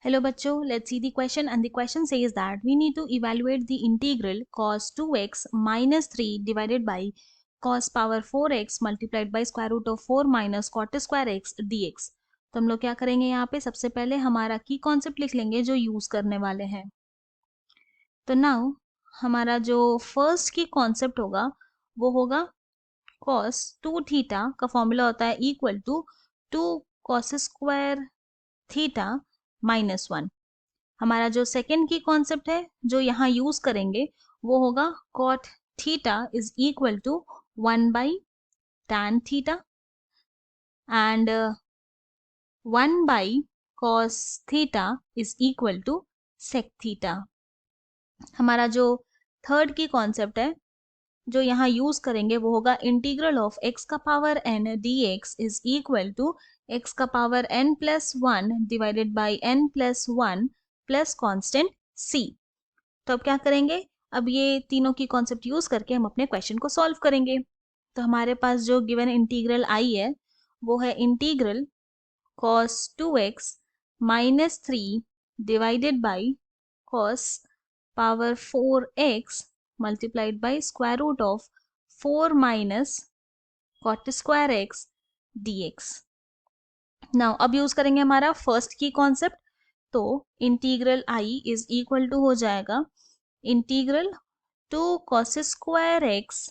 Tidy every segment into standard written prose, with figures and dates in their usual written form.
Hello बच्चों, let's see the question and the question says that we need to evaluate the integral cos 2x minus 3 divided by cos power 4x multiplied by square root of 4 minus cot square x dx। तो हम लोग क्या करेंगे यहाँ पे सबसे पहले हमारा की कॉन्सेप्ट लिख लेंगे जो यूज करने वाले हैं। तो नाउ हमारा जो फर्स्ट की कॉन्सेप्ट होगा वो होगा cos 2 थीटा का फॉर्मूला होता है equal to 2 cos square theta minus 1। हमारा जो सेकेंड की कॉन्सेप्ट है जो यहाँ यूज करेंगे वो होगा cot theta is equal to 1 by tan theta and 1 by cos theta is equal to sec theta. हमारा जो थर्ड की कॉन्सेप्ट है जो यहाँ यूज करेंगे वो होगा इंटीग्रल ऑफ x का power n dx is equal to x का power n plus 1 divided by n plus 1 plus constant c। तो अब क्या करेंगे, अब ये तीनों की कॉन्सेप्ट यूज करके हम अपने क्वेश्चन को सॉल्व करेंगे। तो हमारे पास जो गिवन इंटीग्रल आई है वो है integral cos 2x minus 3 divided by cos power 4x multiplied by square root of 4 minus cot square x dx। Now अब यूज करेंगे हमारा फर्स्ट की कॉन्सेप्ट। तो integral I is equal to हो जाएगा integral 2 cos square x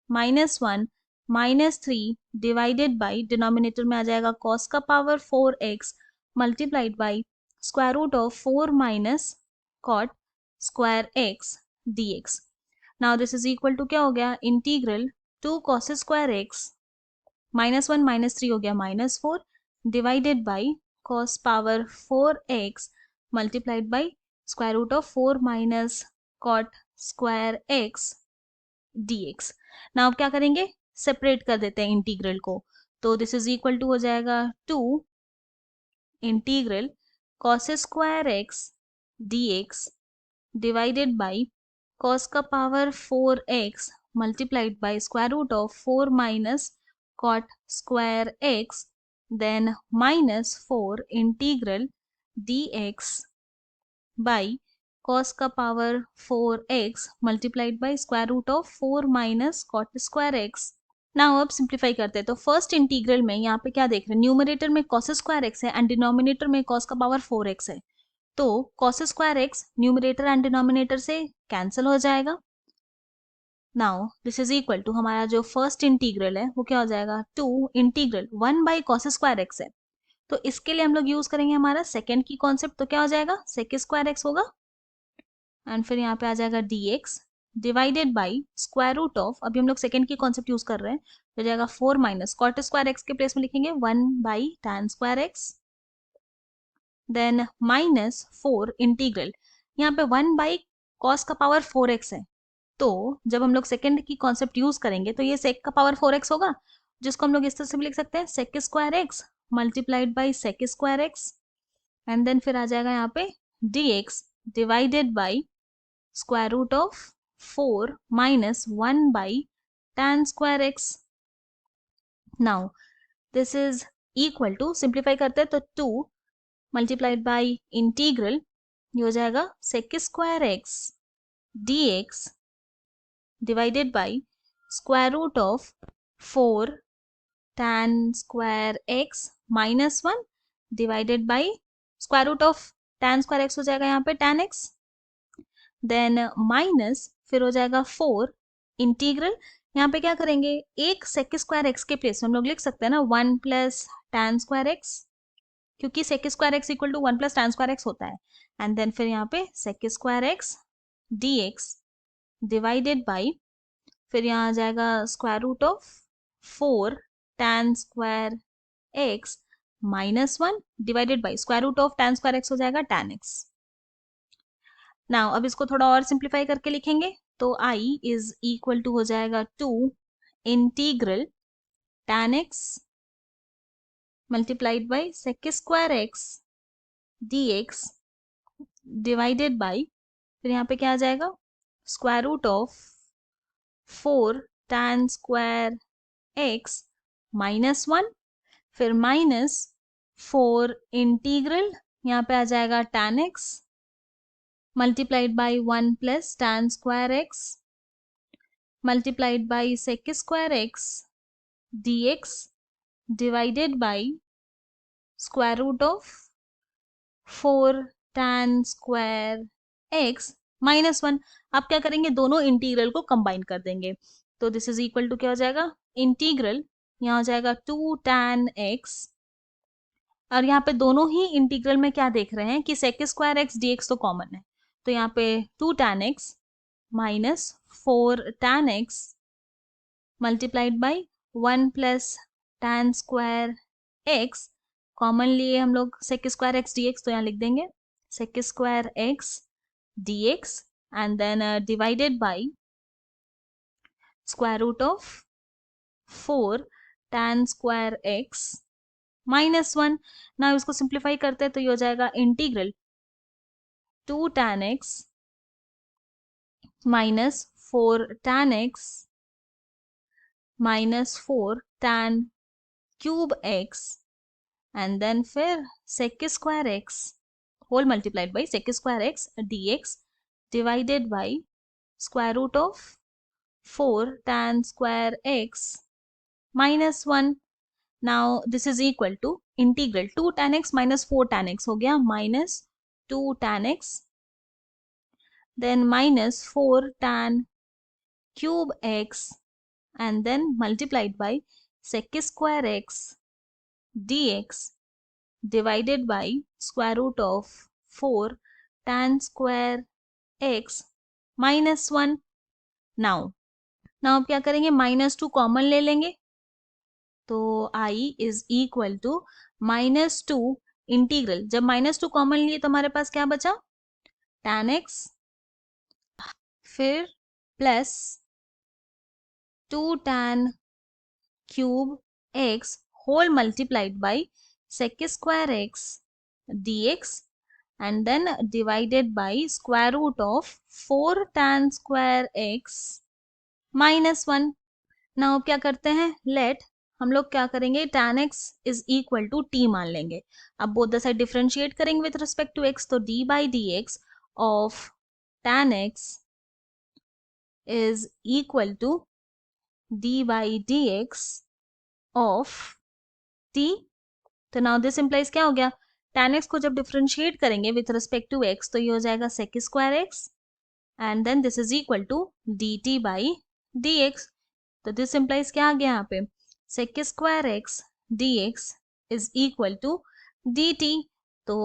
minus 1 minus 3 divided by denominator में आ जाएगा cos का power 4x multiplied by square root of 4 minus cot square x dx। Now this is equal to क्या हो गया, integral 2 cos square x minus 1 minus 3 हो गया minus 4 divided by cos power 4x multiplied by square root of 4 minus cot square x dx। Now अब क्या करेंगे, separate कर देते हैं इंटीग्रल को। तो दिस इज इक्वल टू हो जाएगा 2 integral cos square x dx divided by cos का power 4x multiplied by square root of 4 minus cot square x then minus 4 integral dx by cos का power 4x multiplied by square root of 4 minus cot square x। Now अब simplify करते हैं। तो first integral में यहाँ पे क्या देख रहे हैं, न्यूमरेटर में cos स्क्वायर x है एंड डिनोमिनेटर में cos का पावर 4x है। तो cos square x numerator and denominator से कैंसिल हो जाएगा। Now this is equal to हमारा जो फर्स्ट इंटीग्रल है वो क्या हो जाएगा 2 integral 1 by cos square x है। तो इसके लिए हम लोग यूज करेंगे हमारा सेकेंड की कॉन्सेप्ट। तो क्या हो जाएगा, सेक स्क्वायर एक्स होगा एंड फिर यहाँ पे आ जाएगा dx divided by square root of, अभी हम लोग सेकेंड की कॉन्सेप्ट यूज कर रहे हैं तो जाएगा 4 माइनस कॉट स्क्वायर एक्स के प्लेस में लिखेंगे 1 by tan square x then minus 4 integral, यहाँ पे 1 बाई कॉस का पावर 4x है। तो जब हम लोग सेकेंड की कॉन्सेप्ट यूज करेंगे तो ये सेक का पावर 4x होगा जिसको हम लोग इस तरह से भी लिख सकते हैं sec square x multiplied by sec square x and then फिर आ जाएगा यहाँ पे dx divided by square root of 4 minus 1 by tan square x. Now this is equal to, simplify करते हैं तो 2 मल्टीप्लाइड बाई इंटीग्रल ये हो जाएगा sec square x dx divided by square root of 4 tan square x minus 1 divided by square root of tan square x हो जाएगा यहाँ पे tan x देन माइनस फिर हो जाएगा 4 इंटीग्रल, यहाँ पे क्या करेंगे एक सेक स्क्वायर एक्स के प्लेस में हम लोग लिख सकते हैं ना 1 प्लस टैन स्क्वायर एक्स, क्योंकि sec square x equal to 1 plus tan square x होता है एंड देन फिर यहाँ पे sec square x dx divided by फिर यहाँ आ जाएगा square root of 4 tan square x minus 1 divided by square root of tan square x हो जाएगा टैन एक्स। नाउ अब इसको थोड़ा और सिंप्लीफाई करके लिखेंगे तो i इज इक्वल टू हो जाएगा 2 integral tan x multiplied by sec square x dx divided by फिर यहाँ पे क्या आ जाएगा square root of 4 tan square x minus 1 फिर माइनस 4 इंटीग्रल यहाँ पे आ जाएगा tan x multiplied by 1 plus tan square x multiplied by sec square x dx divided by square root of 4 tan square x minus 1। आप क्या करेंगे, दोनों integral को कंबाइन कर देंगे, तो दिस इज इक्वल टू क्या हो जाएगा, इंटीग्रल यहाँ हो जाएगा 2 tan x, और यहाँ पे दोनों ही इंटीग्रल में क्या देख रहे हैं कि sec square x d x तो कॉमन है, तो यहाँ पे 2 tan x minus 4 tan x multiplied by 1 plus tan square x, common लिए हम लोग sec square x d x, तो यहाँ लिख देंगे sec square x d x and then divided by square root of 4 tan square x minus 1। ना इसको simplify करते हैं तो ये हो जाएगा integral 2 tan x minus 4 tan x minus 4 tan cube x and then फिर sec square x whole multiplied by sec square x dx divided by square root of 4 tan square x minus 1। Now this is equal to integral 2 tan x minus 4 tan x हो गया minus 2 tan x then minus 4 tan cube x and then multiplied by sec square x dx divided by square root of 4 tan square x minus 1। now अब क्या करेंगे, minus 2 common ले लेंगे, तो i is equal to minus 2 integral, जब minus 2 common लिए तो हमारे पास क्या बचा, tan x फिर plus 2 tan cube x whole multiplied by sec square x dx and then divided by square root of 4 tan square x minus 1। Now क्या करते हैं, लेट हम लोग क्या करेंगे, tan x is equal to t मान लेंगे। अब बोथ द साइड डिफरेंशिएट करेंगे विथ रिस्पेक्ट टू x, तो d by d x of tan x is equal to d by dx of t। तो नाउ दिस इम्प्लाइज क्या हो गया, tan x को जब डिफरेंशिएट करेंगे विथ रिस्पेक्ट टू x तो ये हो जाएगा sec square x and then this is equal to dt by dx। तो दिस इम्प्लाइज क्या आ गया यहाँ पे, sec square x dx is equal to dt। तो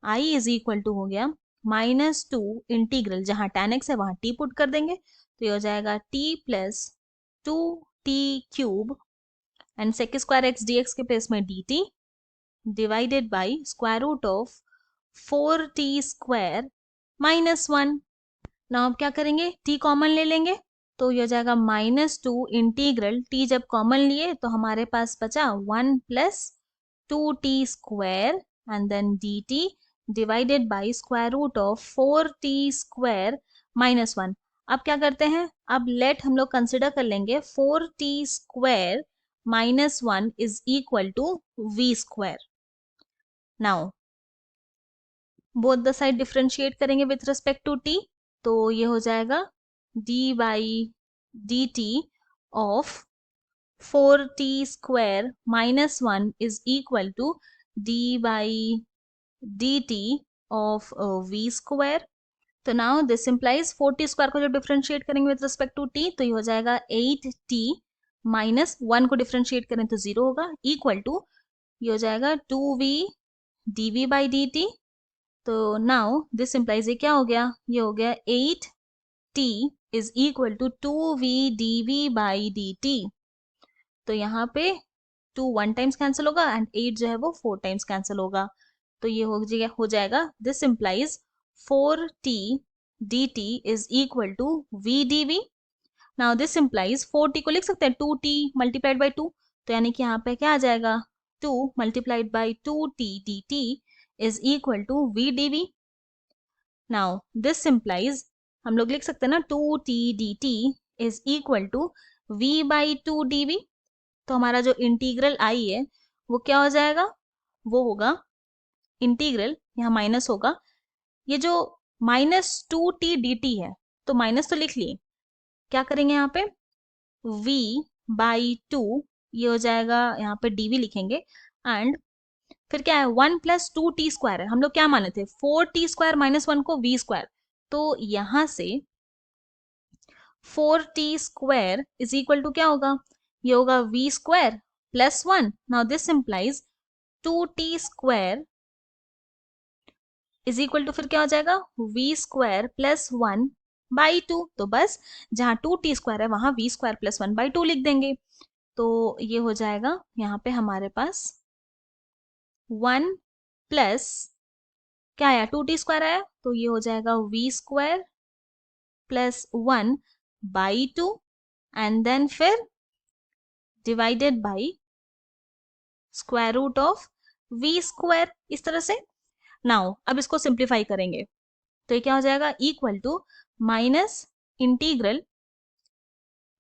i इज इक्वल टू हो गया माइनस 2 इंटीग्रल, जहां tan x है वहां t पुट कर देंगे, तो ये हो जाएगा t plus 2t cube and sec square x dx के प्लेस में dt divided by square root of 4t square minus 1। ना अब क्या करेंगे, t कॉमन ले लेंगे, तो ये हो जाएगा माइनस 2 इंटीग्रल, t जब कॉमन लिए तो हमारे पास बचा 1 plus 2t square and then dt divided by square root of 4t square minus 1। अब क्या करते हैं, अब लेट हम लोग कंसिडर कर लेंगे 4t square minus 1 is equal to v square. Now both the side differentiate करेंगे विथ रिस्पेक्ट टू t, तो ये हो जाएगा d by D T of 4t square minus 1 is equal to d by D T of v square. तो now this implies 4t square को जब differentiate करेंगे with respect to t तो ये हो जाएगा 8t माइनस 1 को डिफरेंशिएट करें तो 0 होगा, इक्वल टू ये हो जाएगा 2v dv बाई dt। तो नाउ दिस इम्प्लाइज ये क्या हो गया, ये हो गया 8t is equal to 2v dv by dt। तो यहाँ पे 2 1 टाइम्स कैंसिल होगा एंड 8 जो है वो 4 टाइम्स कैंसिल होगा, तो ये हो जाएगा this implies 4t dt is equal to v dv। Now this implies 4t को लिख सकते हैं 2t मल्टीप्लाइड बाई 2, तो यानी कि यहाँ पे क्या आ जाएगा 2 multiplied by 2t dt is equal to v dv। Now this implies हम लोग लिख सकते हैं ना 2t dt is equal to v by 2 dv। तो हमारा जो इंटीग्रल आई है वो क्या हो जाएगा, वो होगा इंटीग्रल, यहाँ माइनस होगा, ये जो -2t/dt है तो माइनस तो लिख लिए, क्या करेंगे यहाँ पे v/2, ये हो जाएगा, यहाँ पे dv लिखेंगे, एंड फिर क्या है 1+2t² है, हम लोग क्या माने थे 4t² - 1 को v², तो यहाँ से 4t² इज इक्वल टू क्या होगा, ये होगा v² + 1, now this implies 2t² is equal to फिर क्या हो जाएगा v² + 1/2, तो बस जहाँ 2t² है वहां v² + 1/2 लिख देंगे, तो ये हो जाएगा यहाँ पे हमारे पास 1 प्लस क्या आया 2t² आया, तो ये हो जाएगा v² + 1/2 एंड देन फिर डिवाइडेड बाई √v², इस तरह से। नाउ अब इसको सिंप्लीफाई करेंगे तो ये क्या हो जाएगा इक्वल टू माइनस इंटीग्रल,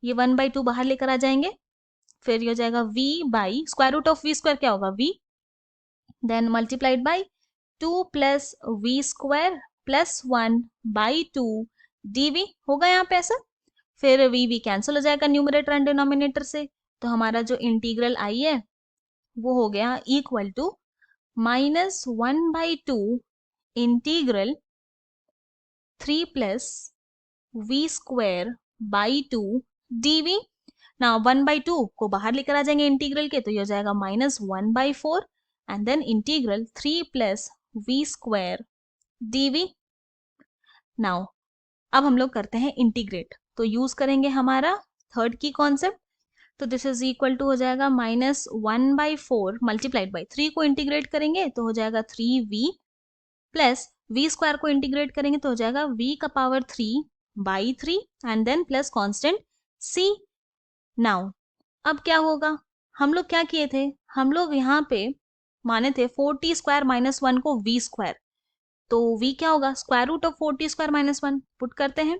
ये 1/2 बाहर लेकर आ जाएंगे, फिर ये हो जाएगा v/√v² क्या होगा v, then multiplied by 2 + v² + 1/2 dv होगा यहाँ पे ऐसा, फिर v कैंसिल हो जाएगा न्यूमरेटर एंड डिनोमिनेटर से, तो हमारा जो इंटीग्रल आई है वो हो गया equal to -1/2 integral 3 + v²/2 dv। ना 1/2 को बाहर लेकर आ जाएंगे इंटीग्रल के, तो ये हो जाएगा -1/4 and then integral 3 + v² dv। Now अब हम लोग करते हैं इंटीग्रेट, तो यूज करेंगे हमारा थर्ड की कॉन्सेप्ट, तो दिस इज इक्वल टू हो जाएगा -1/4 मल्टीप्लाइड बाई 3 को इंटीग्रेट करेंगे तो हो जाएगा 3v प्लस v² को इंटीग्रेट करेंगे तो हो जाएगा v⁻³ and then plus constant c। Now अब क्या होगा, हम लोग क्या किए थे, हम लोग यहाँ पे माने थे 4t² - 1 को v², तो v क्या होगा √4t² - 1 पुट करते हैं,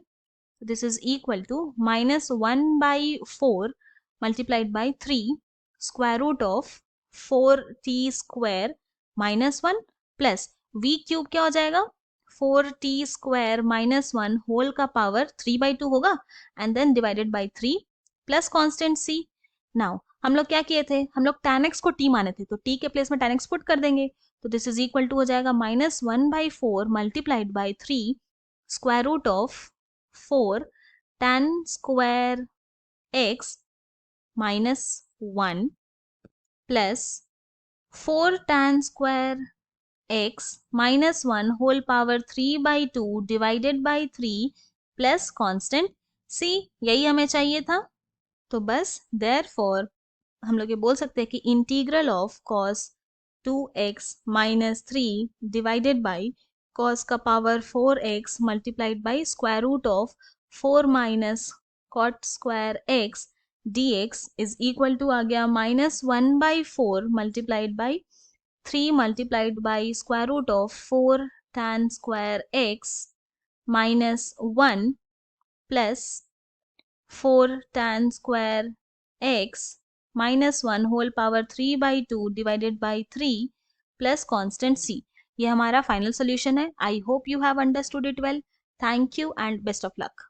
this is equal to -1/4 multiplied by 3 √4t² - 1 plus v³ क्या हो जाएगा 4t² - 1 होल का पावर 3/2 होगा and then divided by 3 plus constant c। Now हम लोग क्या किए थे, हम लोग tan x को t माने थे, तो t के प्लेस में tan x पुट कर देंगे, तो दिस इज इक्वल टू हो जाएगा -1/4 multiplied by 3 √4 tan² x -1 plus 4 tan² x -1 whole power 3/2 divided by 3 plus constant c, यही हमें चाहिए था। तो बस देयरफॉर हम लोग ये बोल सकते हैं कि integral of cos 2x - 3 divided by cos का power 4x multiplied by √4 - cot² x dx is equal to आ गया -1/4 multiplied by 3 multiplied by √4 tan² x -1 plus 4 tan² x -1 whole power 3/2 divided by 3 plus constant c, ये हमारा final solution है। I hope you have understood it well. Thank you and best of luck.